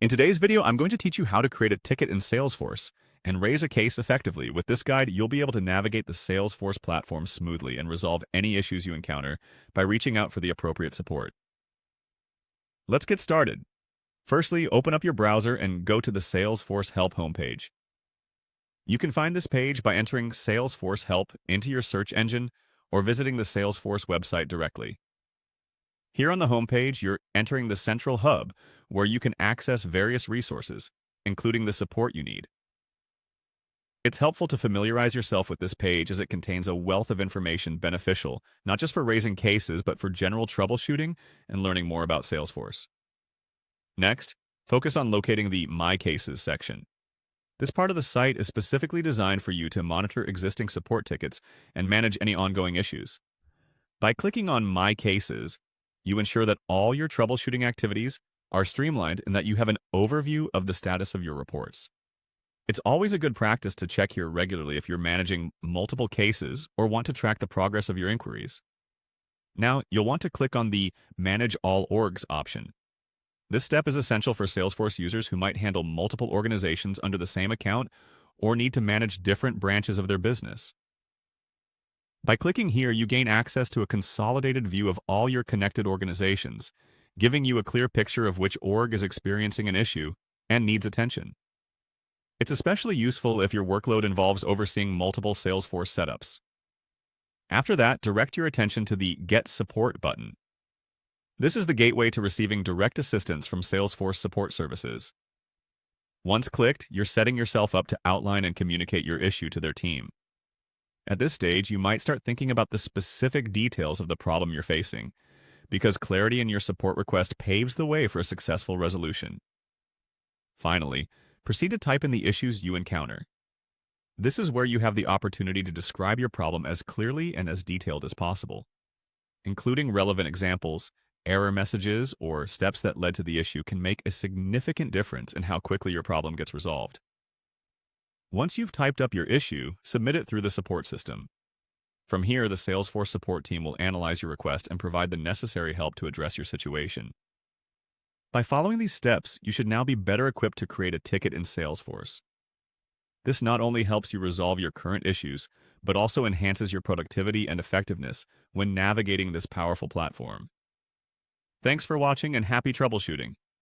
In today's video, I'm going to teach you how to create a ticket in Salesforce and raise a case effectively. With this guide, you'll be able to navigate the Salesforce platform smoothly and resolve any issues you encounter by reaching out for the appropriate support. Let's get started. Firstly, open up your browser and go to the Salesforce Help homepage. You can find this page by entering Salesforce Help into your search engine or visiting the Salesforce website directly. Here on the homepage, you're entering the central hub, where you can access various resources, including the support you need. It's helpful to familiarize yourself with this page as it contains a wealth of information beneficial, not just for raising cases, but for general troubleshooting and learning more about Salesforce. Next, focus on locating the My Cases section. This part of the site is specifically designed for you to monitor existing support tickets and manage any ongoing issues. By clicking on My Cases, you ensure that all your troubleshooting activities are streamlined and that you have an overview of the status of your reports. It's always a good practice to check here regularly if you're managing multiple cases or want to track the progress of your inquiries. Now, you'll want to click on the Manage All Orgs option. This step is essential for Salesforce users who might handle multiple organizations under the same account or need to manage different branches of their business. By clicking here, you gain access to a consolidated view of all your connected organizations, giving you a clear picture of which org is experiencing an issue and needs attention. It's especially useful if your workload involves overseeing multiple Salesforce setups. After that, direct your attention to the Get Support button. This is the gateway to receiving direct assistance from Salesforce support services. Once clicked, you're setting yourself up to outline and communicate your issue to their team. At this stage, you might start thinking about the specific details of the problem you're facing, because clarity in your support request paves the way for a successful resolution. Finally, proceed to type in the issues you encounter. This is where you have the opportunity to describe your problem as clearly and as detailed as possible. Including relevant examples, error messages, or steps that led to the issue can make a significant difference in how quickly your problem gets resolved. Once you've typed up your issue, submit it through the support system. From here, the Salesforce support team will analyze your request and provide the necessary help to address your situation. By following these steps, you should now be better equipped to create a ticket in Salesforce. This not only helps you resolve your current issues, but also enhances your productivity and effectiveness when navigating this powerful platform. Thanks for watching and happy troubleshooting.